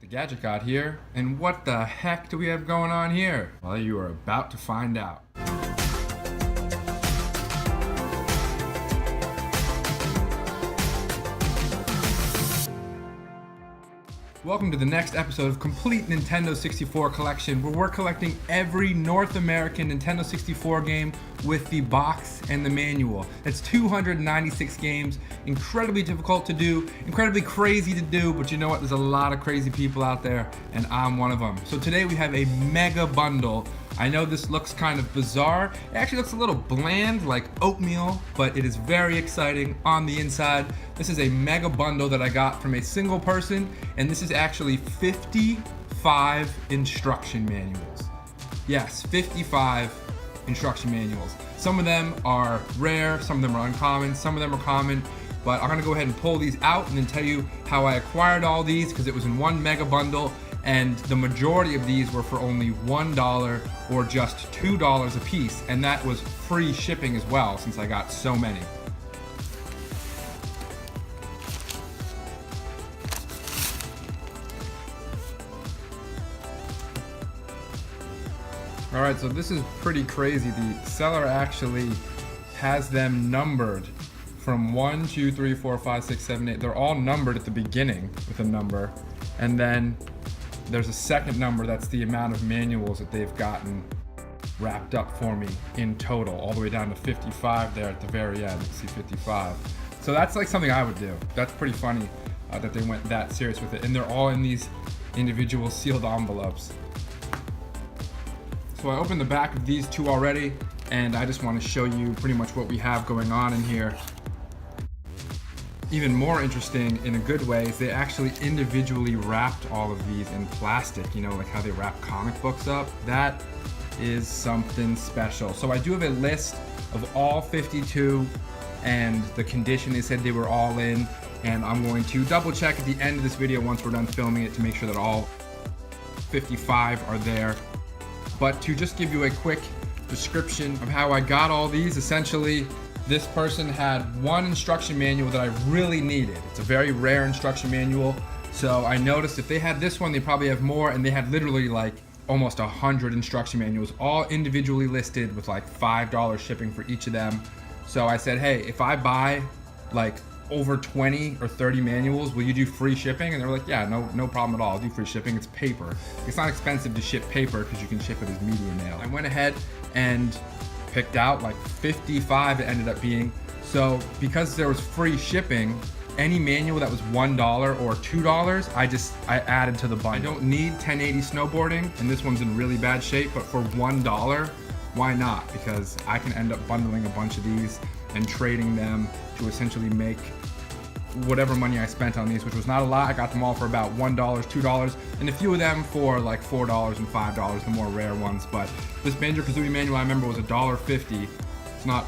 The Gadget God here, and what the heck do we have going on here? Well, you are about to find out. Welcome to the next episode of Complete Nintendo 64 Collection, where we're collecting every North American Nintendo 64 game with the box and the manual. It's 296 games, incredibly difficult to do, incredibly crazy to do, but you know what? There's a lot of crazy people out there, and I'm one of them. So today we have a mega bundle. I know this looks kind of bizarre. It actually looks a little bland, like oatmeal, but it is very exciting on the inside. This is a mega bundle that I got from a single person, and this is actually 55 instruction manuals. Yes, 55 instruction manuals. Some of them are rare, some of them are uncommon, some of them are common, but I'm gonna go ahead and pull these out and then tell you how I acquired all these, because it was in one mega bundle, and the majority of these were for only $1 or just $2 a piece, and that was free shipping as well, since I got so many. All right, so this is pretty crazy. The seller actually has them numbered from 1, 2, 3, 4, 5, 6, 7, 8. They're all numbered at the beginning with a number, and then there's a second number that's the amount of manuals that they've gotten wrapped up for me in total, all the way down to 55 there at the very end. You see 55. So that's like something I would do. That's pretty funny that they went that serious with it. And they're all in these individual sealed envelopes. So I opened the back of these two already, and I just want to show you pretty much what we have going on in here. Even more interesting in a good way is they actually individually wrapped all of these in plastic, you know, like how they wrap comic books up. That is something special. So I do have a list of all 52 and the condition they said they were all in, and I'm going to double check at the end of this video once we're done filming it to make sure that all 55 are there. But to just give you a quick description of how I got all these, essentially this person had one instruction manual that I really needed. It's a very rare instruction manual. So I noticed if they had this one, they probably have more, and they had literally like almost 100 instruction manuals, all individually listed with like $5 shipping for each of them. So I said, hey, if I buy like over 20 or 30 manuals, will you do free shipping? And they were like, yeah, no problem at all. I'll do free shipping. It's paper. It's not expensive to ship paper because you can ship it as media mail. I went ahead and picked out like 55 it ended up being. So because there was free shipping, any manual that was $1 or $2, I added to the bundle. I don't need 1080 snowboarding, and this one's in really bad shape, but for $1, why not? Because I can end up bundling a bunch of these and trading them to essentially make whatever money I spent on these, which was not a lot. I got them all for about $1, $2, and a few of them for like $4 and $5, the more rare ones. But this Banjo-Kazooie manual I remember was $1.50. It's not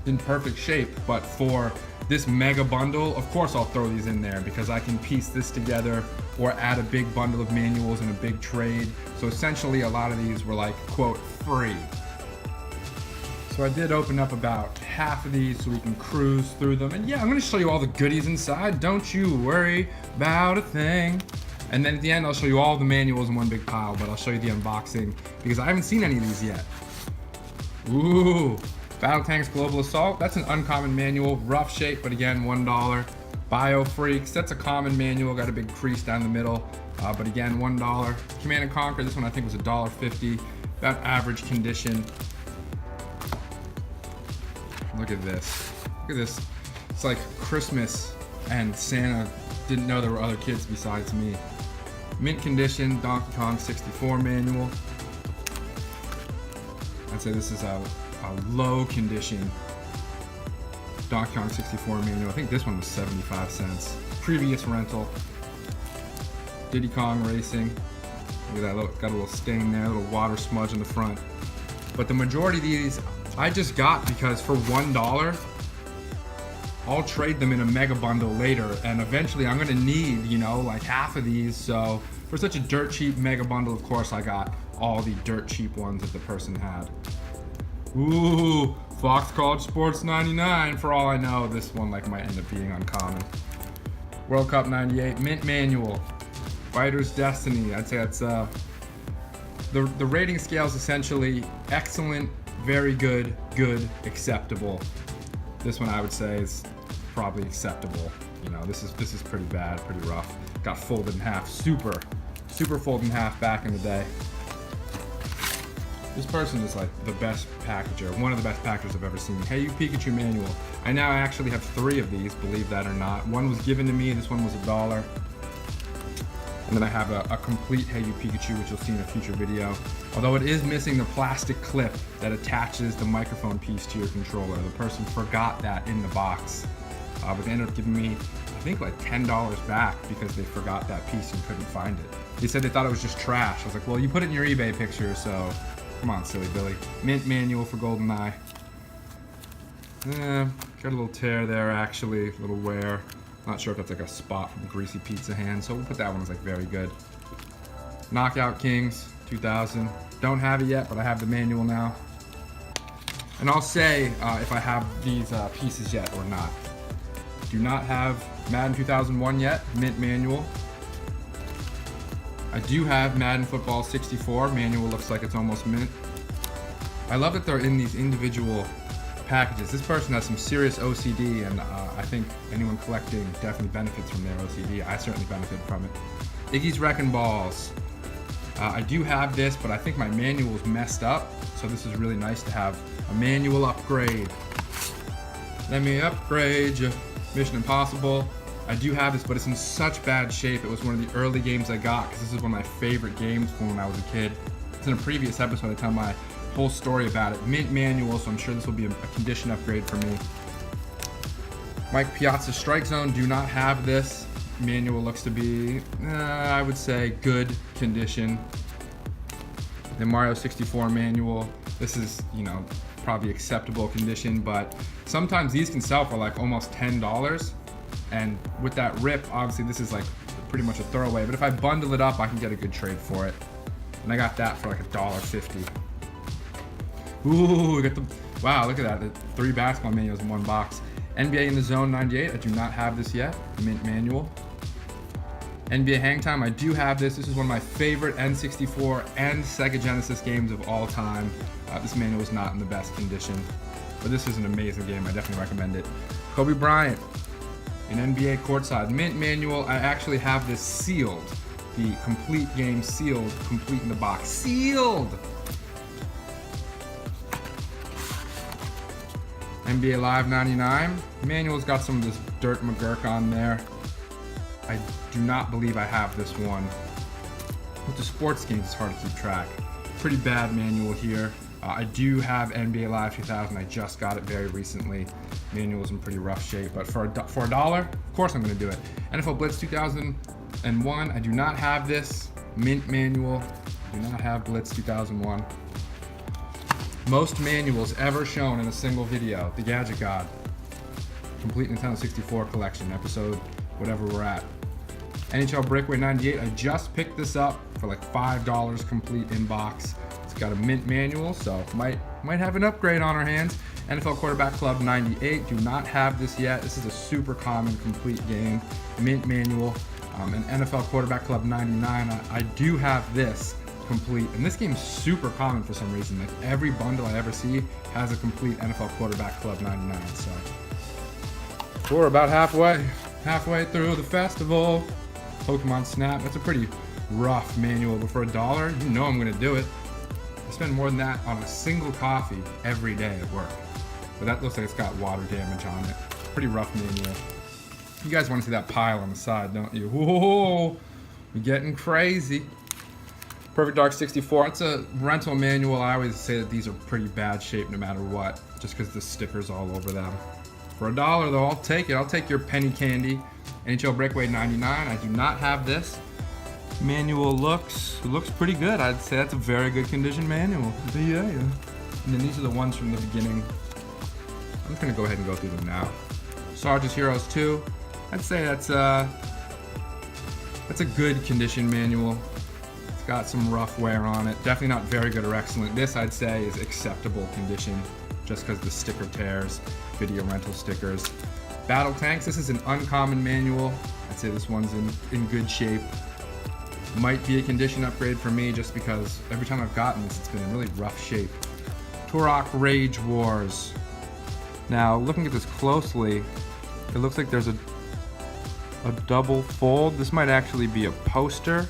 in perfect shape, but for this mega bundle, of course I'll throw these in there because I can piece this together or add a big bundle of manuals in a big trade. So essentially a lot of these were like, quote, free. So I did open up about half of these so we can cruise through them. And yeah, I'm gonna show you all the goodies inside. Don't you worry about a thing. And then at the end, I'll show you all the manuals in one big pile, but I'll show you the unboxing because I haven't seen any of these yet. Ooh, Battle Tanks Global Assault. That's an uncommon manual, rough shape, but again, $1. Bio Freaks, that's a common manual, got a big crease down the middle, but again, $1. Command & Conquer, this one I think was $1.50, about average condition. Look at this. Look at this. It's like Christmas and Santa didn't know there were other kids besides me. Mint condition, Donkey Kong 64 manual. I'd say this is a low condition Donkey Kong 64 manual. I think this one was 75 cents. Previous rental. Diddy Kong Racing. Look at that, got a little stain there, a little water smudge in the front. But the majority of these I just got because for $1, I'll trade them in a mega bundle later, and eventually I'm gonna need, you know, like half of these. So for such a dirt cheap mega bundle, of course I got all the dirt cheap ones that the person had. Ooh, Fox College Sports 99. For all I know, this one like might end up being uncommon. World Cup 98 Mint Manual. Fighter's Destiny. I'd say that's the rating scale is essentially excellent, very good, good, acceptable. This one I would say is probably acceptable. You know, this is pretty bad, pretty rough. Got folded in half, super folded in half back in the day. This person is like the best packager, one of the best packagers I've ever seen. Hey You Pikachu manual. I now actually have 3 of these, believe that or not. One was given to me, this one was $1. And then I have a complete Hey You Pikachu, which you'll see in a future video. Although it is missing the plastic clip that attaches the microphone piece to your controller. The person forgot that in the box. But they ended up giving me, I think like $10 back because they forgot that piece and couldn't find it. They said they thought it was just trash. I was like, well, you put it in your eBay picture, so come on, silly Billy. Mint manual for GoldenEye. Got a little tear there, actually, a little wear. Not sure if that's like a spot from Greasy Pizza Hand, so we'll put that one as like very good. Knockout Kings 2000. Don't have it yet, but I have the manual now. And I'll say if I have these pieces yet or not. Do not have Madden 2001 yet, mint manual. I do have Madden Football 64, manual looks like it's almost mint. I love that they're in these individual packages. This person has some serious OCD, and I think anyone collecting definitely benefits from their OCD. I certainly benefit from it. Iggy's Wrecking Balls. I do have this, but I think my manual is messed up, so this is really nice to have a manual upgrade. Let me upgrade you. Mission Impossible. I do have this, but it's in such bad shape. It was one of the early games I got because this is one of my favorite games from when I was a kid. It's in a previous episode. I tell my whole story about it. Mint manual, so I'm sure this will be a condition upgrade for me. Mike Piazza Strike Zone, do not have this. Manual looks to be, I would say, good condition. The Mario 64 manual. This is, you know, probably acceptable condition, but sometimes these can sell for like almost $10. And with that rip, obviously this is like pretty much a throwaway, but if I bundle it up, I can get a good trade for it. And I got that for like $1.50. Ooh, we got the, wow, look at that. The 3 basketball manuals in one box. NBA in the Zone 98, I do not have this yet. Mint manual. NBA Hang Time, I do have this. This is one of my favorite N64 and Sega Genesis games of all time. This manual is not in the best condition, but this is an amazing game. I definitely recommend it. Kobe Bryant in NBA Courtside. Mint manual, I actually have this sealed. The complete game sealed, complete in the box. Sealed! NBA Live 99. Manual's got some of this dirt McGurk on there. I do not believe I have this one. With the sports games, it's hard to keep track. Pretty bad manual here. I do have NBA Live 2000. I just got it very recently. Manual's in pretty rough shape, but for a dollar, of course I'm going to do it. NFL Blitz 2001. I do not have this. Mint manual. I do not have Blitz 2001. Most manuals ever shown in a single video. The Gadget God. Complete Nintendo 64 collection. Episode whatever we're at. NHL Breakaway 98. I just picked this up for like $5 complete in box. It's got a mint manual, so might have an upgrade on our hands. NFL Quarterback Club 98. Do not have this yet. This is a super common complete game. Mint manual. And NFL Quarterback Club 99. I do have this complete, and this game's super common for some reason. Like every bundle I ever see has a complete NFL Quarterback Club 99. So we're about halfway through the festival. Pokemon Snap. That's a pretty rough manual, but for $1, you know I'm gonna do it. I spend more than that on a single coffee every day at work. But that looks like it's got water damage on it. Pretty rough manual. You guys want to see that pile on the side, don't you? Whoa, we're getting crazy. Perfect Dark 64. It's a rental manual. I always say that these are pretty bad shape no matter what, just because the stickers all over them. For $1 though, I'll take it. I'll take your penny candy. NHL Breakaway 99. I do not have this. Manual looks pretty good. I'd say that's a very good condition manual. Yeah. And then these are the ones from the beginning. I'm just gonna go ahead and go through them now. Sarge's Heroes 2. I'd say that's a good condition manual. It's got some rough wear on it. Definitely not very good or excellent. This I'd say is acceptable condition, just because the sticker tears. Video rental stickers. Battle Tanks. This is an uncommon manual. I'd say this one's in good shape. Might be a condition upgrade for me just because every time I've gotten this, it's been in really rough shape. Turok Rage Wars. Now, looking at this closely, it looks like there's a double fold. This might actually be a poster.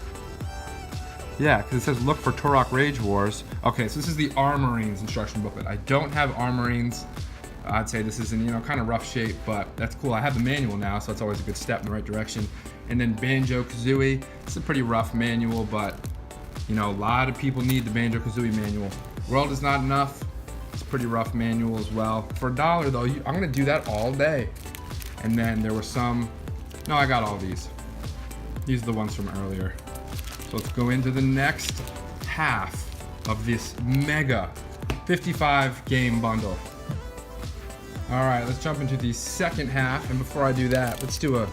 Yeah, because it says look for Turok Rage Wars. Okay, so this is the Armorines instruction booklet. I don't have Armorines. I'd say this is in, kind of rough shape, but that's cool. I have the manual now, so that's always a good step in the right direction. And then Banjo-Kazooie. It's a pretty rough manual, but a lot of people need the Banjo-Kazooie manual. World is Not Enough. It's a pretty rough manual as well. For $1 though, I'm gonna do that all day. And then there were some, no, I got all these. These are the ones from earlier. So let's go into the next half of this mega 55 game bundle. All right, let's jump into the second half. And before I do that, let's do a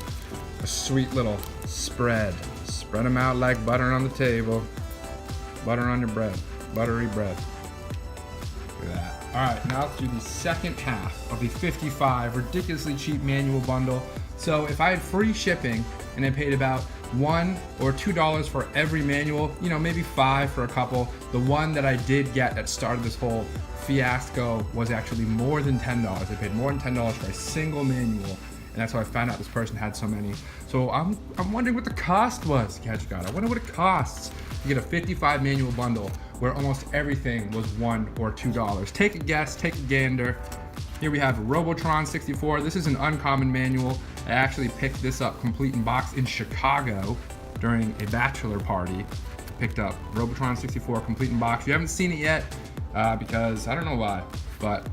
sweet little spread. Spread them out like butter on the table. Butter on your bread, buttery bread. Look at that. All right, now let's do the second half of the 55 ridiculously cheap manual bundle. So if I had free shipping and I paid about $1 or $2 for every manual, maybe $5 for a couple, the one that I did get that started this whole fiasco was actually more than $10. I paid more than $10 for a single manual, and that's how I found out this person had so many. So I'm wondering what the cost was, Gadget God. I wonder what it costs to get a 55 manual bundle where almost everything was $1 or $2. Take a guess, take a gander. Here we have Robotron 64. This is an uncommon manual. I actually picked this up complete in box in Chicago during a bachelor party. Picked up Robotron 64 complete in box. You haven't seen it yet because I don't know why, but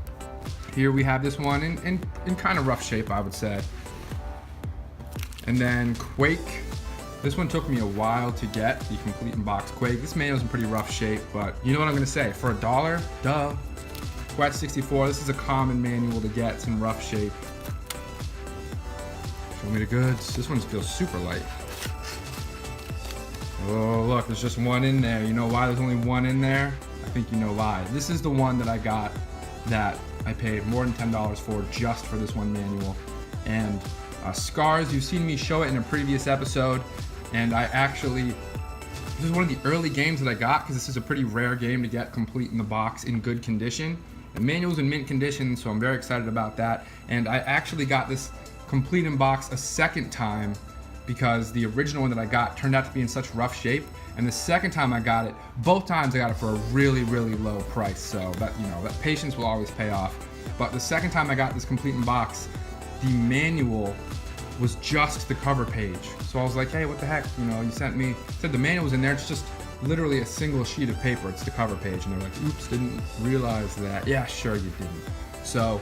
here we have this one in kind of rough shape, I would say. And then Quake. This one took me a while to get, the complete in box Quake. This manual's in pretty rough shape, but you know what I'm gonna say, for $1, duh. Quake 64, this is a common manual to get, it's in rough shape. Show me the goods. This one feels super light. Oh, look, there's just one in there. You know why there's only one in there? I think you know why. This is the one that I got that I paid more than $10 for just for this one manual. And Scars, you've seen me show it in a previous episode, and this is one of the early games that I got because this is a pretty rare game to get complete in the box in good condition. The manual's in mint condition, so I'm very excited about that. And I actually got this complete in box a second time because the original one that I got turned out to be in such rough shape. And the second time I got it, both times I got it for a really, really low price. So that, that patience will always pay off. But the second time I got this complete in box, the manual was just the cover page. So I was like, hey, what the heck? You said the manual was in there. It's just literally a single sheet of paper. It's the cover page. And they're like, oops, didn't realize that. Yeah, sure you didn't. So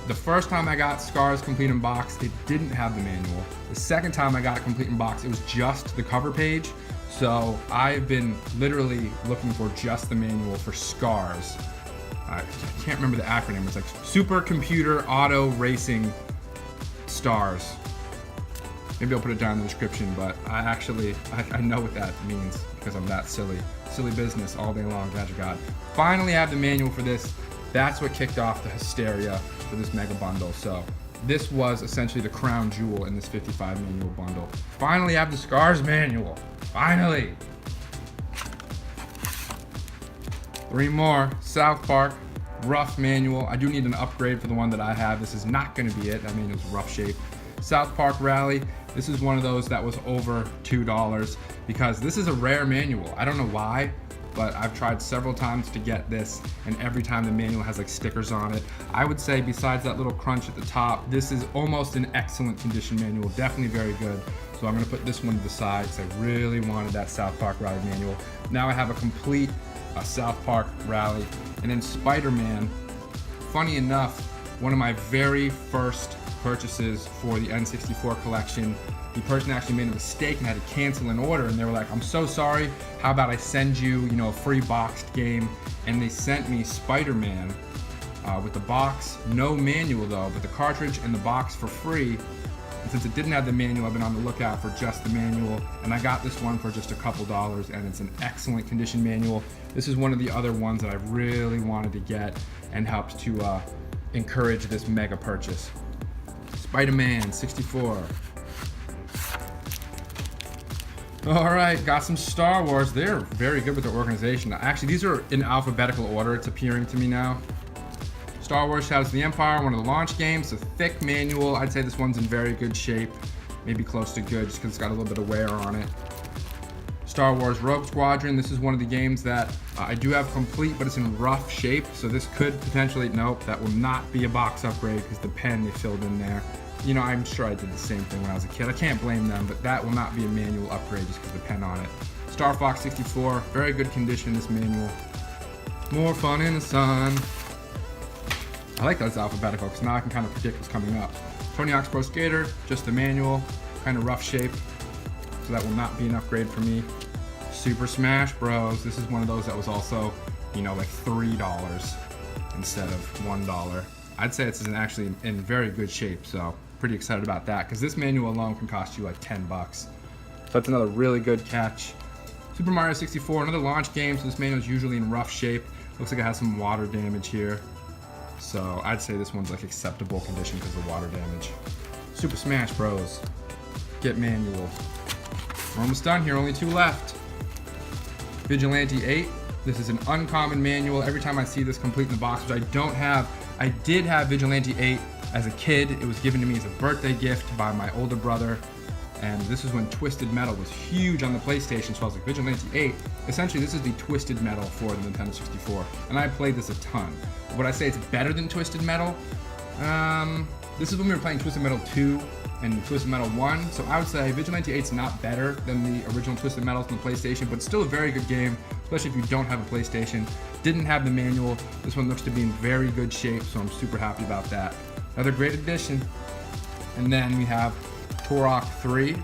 the first time I got Scars complete in box, it didn't have the manual. The second time I got it complete in box, it was just the cover page. So I've been literally looking for just the manual for Scars. I can't remember the acronym. It's like Supercomputer Auto Racing Stars. Maybe I'll put it down in the description, but I know what that means because I'm that silly. Silly business all day long, Gadget God. Finally have the manual for this. That's what kicked off the hysteria for this mega bundle. So this was essentially the crown jewel in this 55 manual bundle. Finally have the Scars manual. Finally. 3 more. South Park, rough manual. I do need an upgrade for the one that I have. This is not gonna be it. That manual's rough shape. South Park Rally. This is one of those that was over $2 because this is a rare manual. I don't know why, but I've tried several times to get this, and every time the manual has like stickers on it. I would say besides that little crunch at the top, this is almost an excellent condition manual, definitely very good. So I'm gonna put this one to the side because I really wanted that South Park Rally manual. Now I have a complete South Park Rally. And then Spider-Man, funny enough, one of my very first purchases for the N64 collection, the person actually made a mistake and had to cancel an order, and they were like, I'm so sorry, how about I send you, a free boxed game? And they sent me Spider-Man with the box, no manual though, but the cartridge and the box for free. And since it didn't have the manual, I've been on the lookout for just the manual, and I got this one for just a couple dollars, and it's an excellent condition manual. This is one of the other ones that I really wanted to get and helped to encourage this mega purchase. Spider-Man 64. All right, got some Star Wars. They're very good with their organization. Actually, these are in alphabetical order, it's appearing to me now. Star Wars Shadows of the Empire, one of the launch games. A thick manual. I'd say this one's in very good shape. Maybe close to good, just because it's got a little bit of wear on it. Star Wars Rogue Squadron. This is one of the games that I do have complete, but it's in rough shape. So this could potentially, nope, that will not be a box upgrade because the pen they filled in there. You know, I'm sure I did the same thing when I was a kid. I can't blame them, but that will not be a manual upgrade just because of the pen on it. Star Fox 64, very good condition, this manual. More fun in the sun. I like that it's alphabetical because now I can kind of predict what's coming up. Tony Hawk's Pro Skater, just the manual, kind of rough shape. So that will not be an upgrade for me. Super Smash Bros. This is one of those that was also, you know, like $3 instead of $1. I'd say it's actually in very good shape, so pretty excited about that because this manual alone can cost you like $10. So that's another really good catch. Super Mario 64, another launch game, so this manual is usually in rough shape. Looks like it has some water damage here. So I'd say this one's like acceptable condition because of water damage. Super Smash Bros. Get manual. We're almost done here, only 2 left. Vigilante 8. This is an uncommon manual. Every time I see this complete in the box, which I don't have. I did have Vigilante 8 as a kid. It was given to me as a birthday gift by my older brother. And this is when Twisted Metal was huge on the PlayStation, so I was like, Vigilante 8. Essentially, this is the Twisted Metal for the Nintendo 64. And I played this a ton. Would I say it's better than Twisted Metal? This is when we were playing Twisted Metal 2 and Twisted Metal 1. So I would say Vigilante 8's not better than the original Twisted Metals on the PlayStation, but still a very good game, especially if you don't have a PlayStation. Didn't have the manual. This one looks to be in very good shape, so I'm super happy about that. Another great addition. And then we have Turok 3.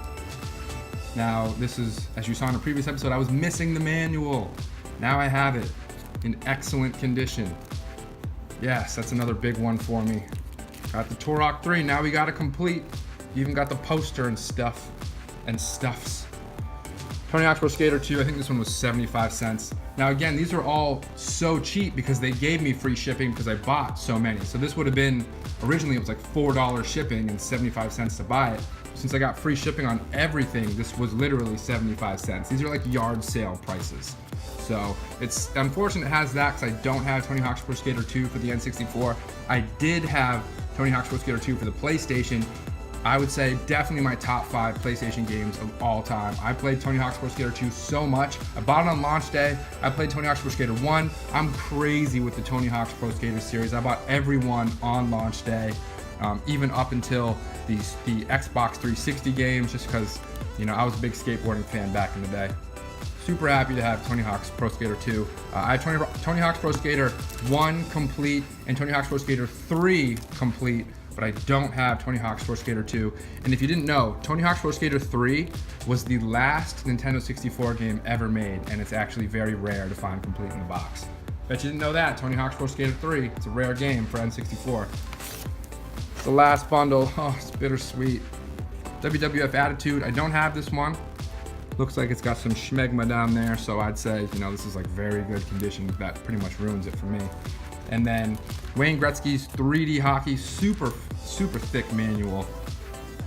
Now, this is, as you saw in a previous episode, I was missing the manual. Now I have it in excellent condition. Yes, that's another big one for me. Got the Turok 3, now we got it complete. Even got the poster and stuff and stuffs. Tony Hawk's Pro Skater 2, I think this one was 75 cents. Now again, these are all so cheap because they gave me free shipping because I bought so many. So this would have been, originally it was like $4 shipping and 75 cents to buy it. Since I got free shipping on everything, this was literally 75 cents. These are like yard sale prices. So it's unfortunate it has that because I don't have Tony Hawk's Pro Skater 2 for the N64. I did have Tony Hawk's Pro Skater 2 for the PlayStation. I would say definitely my top 5 PlayStation games of all time. I played Tony Hawk's Pro Skater 2 so much. I bought it on launch day. I played Tony Hawk's Pro Skater 1. I'm crazy with the Tony Hawk's Pro Skater series. I bought every one on launch day, even up until the Xbox 360 games, just because, you know, I was a big skateboarding fan back in the day. Super happy to have Tony Hawk's Pro Skater 2. I have Tony Hawk's Pro Skater 1 complete and Tony Hawk's Pro Skater 3 complete, but I don't have Tony Hawk's Pro Skater 2. And if you didn't know, Tony Hawk's Pro Skater 3 was the last Nintendo 64 game ever made, and it's actually very rare to find complete in the box. Bet you didn't know that. Tony Hawk's Pro Skater 3, it's a rare game for N64. The last bundle, oh, it's bittersweet. WWF Attitude, I don't have this one. Looks like it's got some schmegma down there, so I'd say, you know, this is like very good condition. That pretty much ruins it for me. And then Wayne Gretzky's 3D Hockey, super thick manual.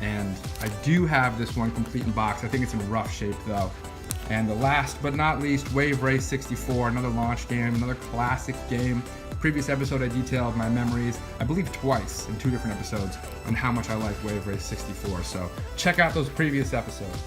And I do have this one complete in box. I think it's in rough shape though. And the last but not least, Wave Race 64, another launch game, another classic game. Previous episode I detailed my memories, I believe twice in 2 different episodes, on how much I like Wave Race 64. So check out those previous episodes.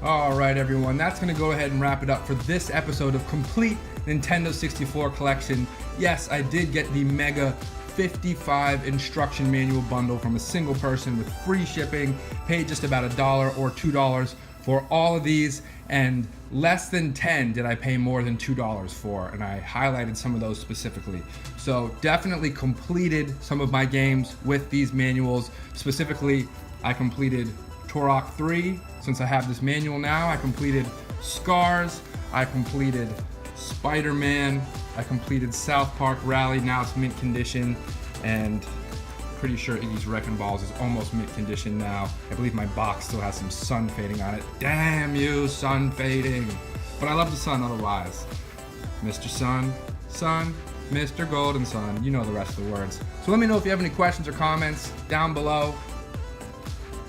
All right, everyone, that's going to go ahead and wrap it up for this episode of Complete Nintendo 64 Collection. Yes, I did get the Mega 55 instruction manual bundle from a single person with free shipping, paid just about $1 or $2 for all of these, and less than 10 did I pay more than $2 for, and I highlighted some of those specifically. So definitely completed some of my games with these manuals. Specifically, I completed Turok 3, since I have this manual now. I completed Scars, I completed Spider-Man, I completed South Park Rally, now it's mint condition, and pretty sure Iggy's Wrecking Balls is almost mint condition now. I believe my box still has some sun fading on it. Damn you, sun fading. But I love the sun otherwise. Mr. Sun, Sun, Mr. Golden Sun, you know the rest of the words. So let me know if you have any questions or comments down below.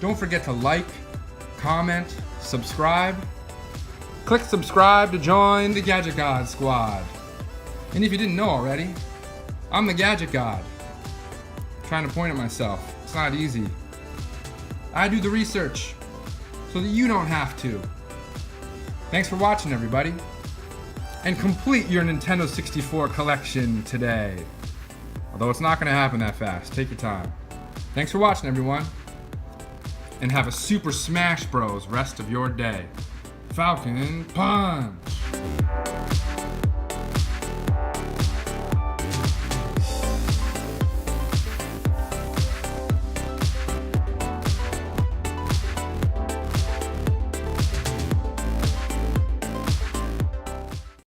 Don't forget to like, comment, subscribe, Click subscribe to join the Gadget God Squad. And if you didn't know already, I'm the Gadget God. I'm trying to point at myself. It's not easy. I do the research so that you don't have to. Thanks for watching, everybody. And complete your Nintendo 64 collection today. Although it's not going to happen that fast. Take your time. Thanks for watching, everyone. And have a Super Smash Bros. Rest of your day. Falcon Punch!